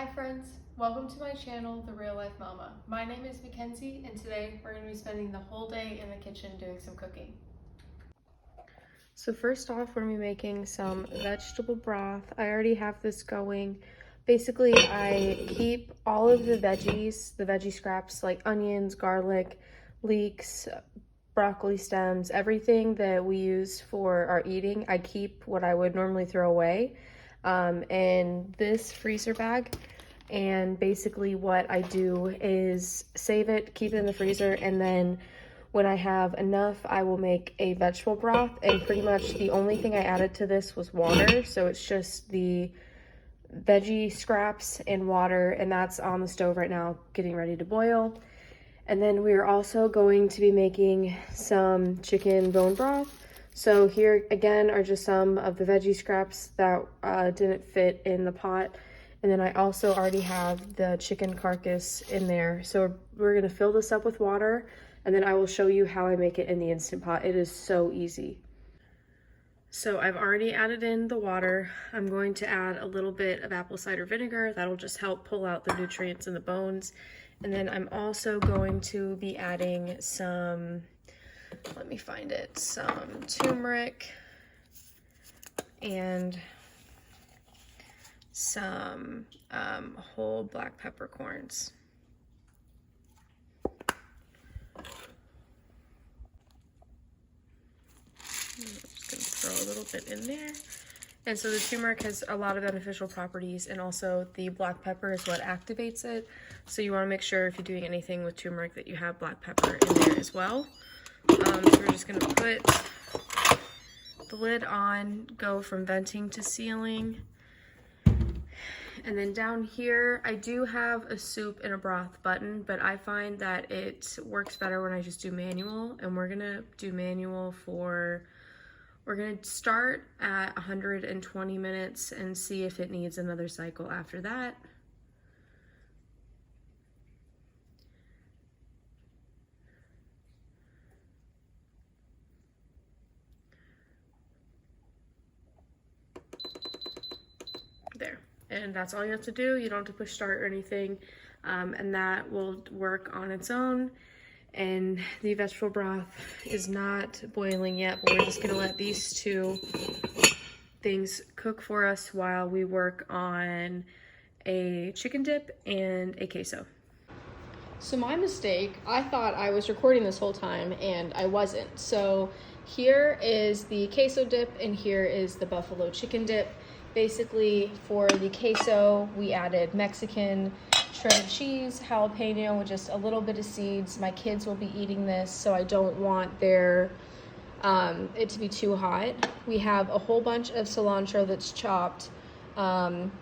Hi friends, welcome to my channel, The Real Life Mama. My name is Mackenzie and today we're going to be spending the whole day in the kitchen doing some cooking. So first off, we're going to be making some vegetable broth. I already have this going. Basically, I keep all of the veggie scraps like onions, garlic, leeks, broccoli stems, everything that we use for our eating. I keep what I would normally throw away in this freezer bag. And basically what I do is save it, keep it in the freezer, and then when I have enough, I will make a vegetable broth. And pretty much the only thing I added to this was water. So it's just the veggie scraps and water, and that's on the stove right now getting ready to boil. And then we're also going to be making some chicken bone broth. So here again are just some of the veggie scraps that didn't fit in the pot. And then I also already have the chicken carcass in there. So we're gonna fill this up with water, and then I will show you how I make it in the Instant Pot. It is so easy. So I've already added in the water. I'm going to add a little bit of apple cider vinegar. That'll just help pull out the nutrients in the bones. And then I'm also going to be adding some, let me find it, some turmeric and some whole black peppercorns. I'm just gonna throw a little bit in there. And so the turmeric has a lot of beneficial properties, and also the black pepper is what activates it. So you wanna make sure if you're doing anything with turmeric that you have black pepper in there as well. So we're just gonna put the lid on, go from venting to sealing. And then down here, I do have a soup and a broth button, but I find that it works better when I just do manual. And we're gonna do manual we're gonna start at 120 minutes and see if it needs another cycle after that. There. And that's all you have to do. You don't have to push start or anything. And that will work on its own. And the vegetable broth is not boiling yet, but we're just gonna let these two things cook for us while we work on a chicken dip and a queso. So my mistake, I thought I was recording this whole time and I wasn't. So here is the queso dip and here is the buffalo chicken dip. Basically for the queso, we added Mexican shredded cheese, jalapeno with just a little bit of seeds. My kids will be eating this, so I don't want it to be too hot. We have a whole bunch of cilantro that's chopped.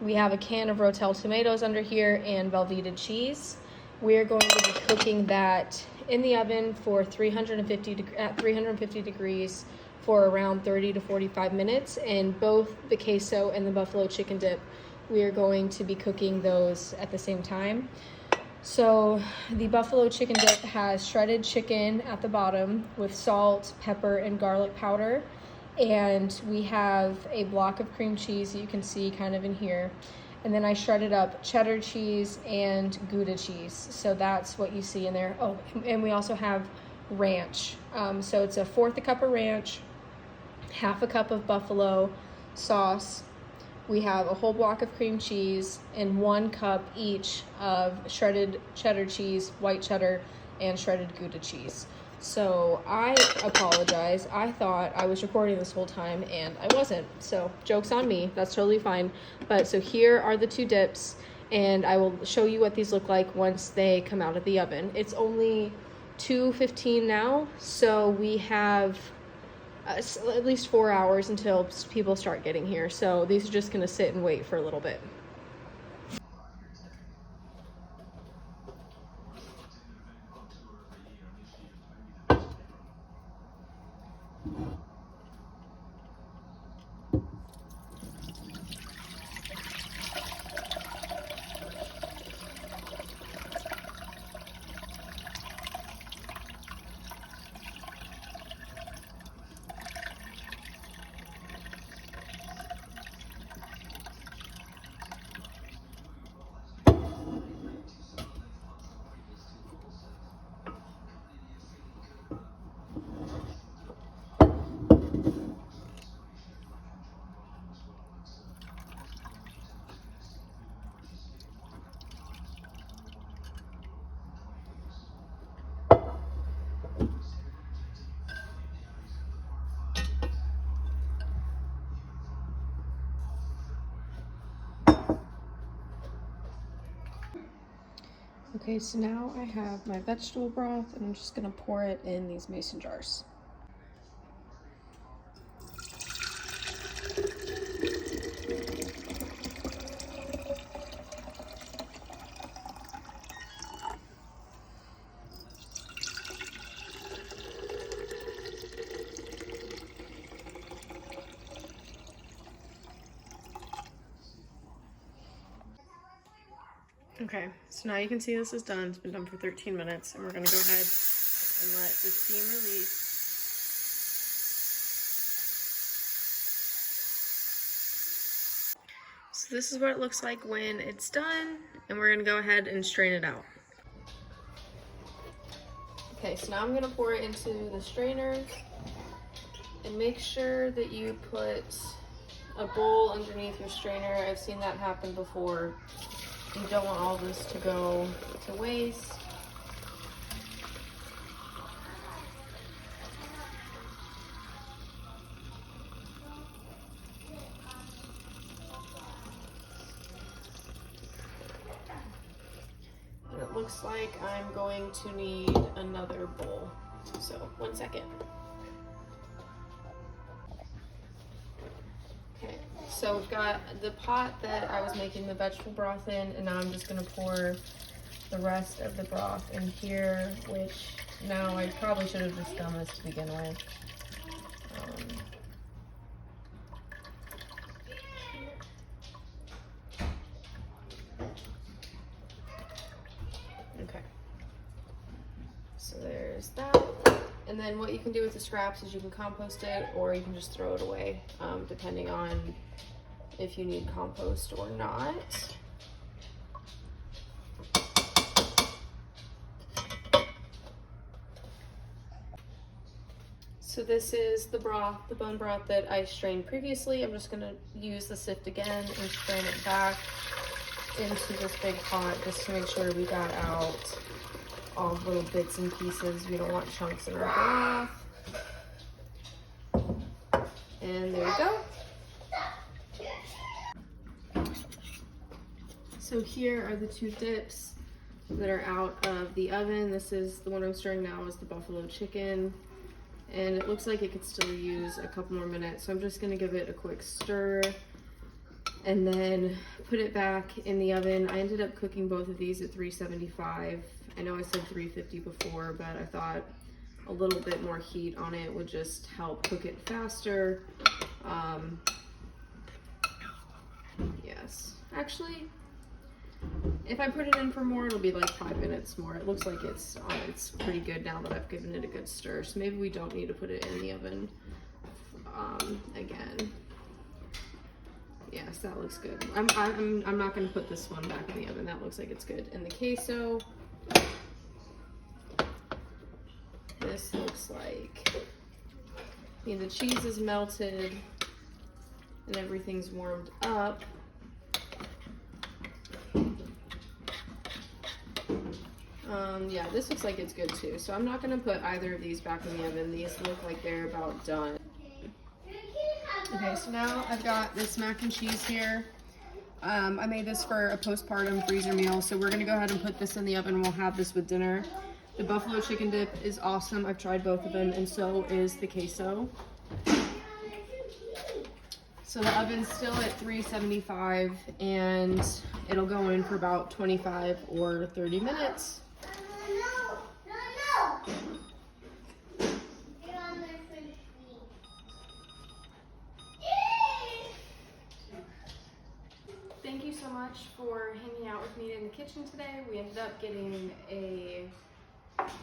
We have a can of Rotel tomatoes under here and Velveeta cheese. We're going to be cooking that in the oven for at 350 degrees for around 30 to 45 minutes. And both the queso and the buffalo chicken dip, we are going to be cooking those at the same time. So the buffalo chicken dip has shredded chicken at the bottom with salt, pepper, and garlic powder. And we have a block of cream cheese that you can see kind of in here. And then I shredded up cheddar cheese and Gouda cheese. So that's what you see in there. Oh, and we also have ranch. So it's a fourth a cup of ranch, half a cup of buffalo sauce. We have a whole block of cream cheese and 1 cup each of shredded cheddar cheese, white cheddar, and shredded Gouda cheese. So I apologize. I thought I was recording this whole time and I wasn't. So joke's on me. That's totally fine. But so here are the two dips, and I will show you what these look like once they come out of the oven. It's only 2:15 now, so we have at least 4 hours until people start getting here. So these are just gonna sit and wait for a little bit. Okay, so now I have my vegetable broth and I'm just gonna pour it in these mason jars. Okay, so now you can see this is done. It's been done for 13 minutes, and we're gonna go ahead and let the steam release. So this is what it looks like when it's done, and we're gonna go ahead and strain it out. Okay, so now I'm gonna pour it into the strainer, and make sure that you put a bowl underneath your strainer. I've seen that happen before. You don't want all this to go to waste. And it looks like I'm going to need another bowl. So 1 second. Okay, so we've got the pot that I was making the vegetable broth in, and now I'm just gonna pour the rest of the broth in here, which now I probably should have just done this to begin with. Okay, so there's that. And then what you can do with the scraps is you can compost it, or you can just throw it away, depending on if you need compost or not. So this is the broth, the bone broth that I strained previously. I'm just gonna use the sift again and strain it back into this big pot just to make sure we got out all the little bits and pieces. We don't want chunks in our broth. And there we go. So here are the two dips that are out of the oven. This is the one I'm stirring now, is the buffalo chicken. And it looks like it could still use a couple more minutes. So I'm just gonna give it a quick stir and then put it back in the oven. I ended up cooking both of these at 375. I know I said 350 before, but I thought a little bit more heat on it would just help cook it faster. Yes, actually, if I put it in for more, it'll be like 5 minutes more. It looks like it's pretty good now that I've given it a good stir. So maybe we don't need to put it in the oven again. Yes, that looks good. I'm not gonna put this one back in the oven. That looks like it's good. And the queso, this looks like, I mean, the cheese is melted and everything's warmed up. Yeah, this looks like it's good too. So I'm not gonna put either of these back in the oven. These look like they're about done. Okay, so now I've got this mac and cheese here. I made this for a postpartum freezer meal, so we're gonna go ahead and put this in the oven. We'll have this with dinner. The buffalo chicken dip is awesome. I've tried both of them, and so is the queso. So the oven's still at 375, and it'll go in for about 25 or 30 minutes. Thank you so much for hanging out with me in the kitchen today. We ended up getting a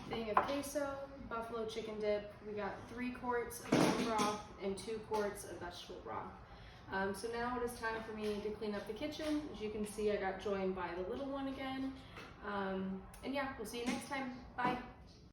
thing of queso, buffalo chicken dip. We got 3 quarts of bone broth and 2 quarts of vegetable broth. So now it is time for me to clean up the kitchen. As you can see, I got joined by the little one again. And yeah, we'll see you next time. Bye.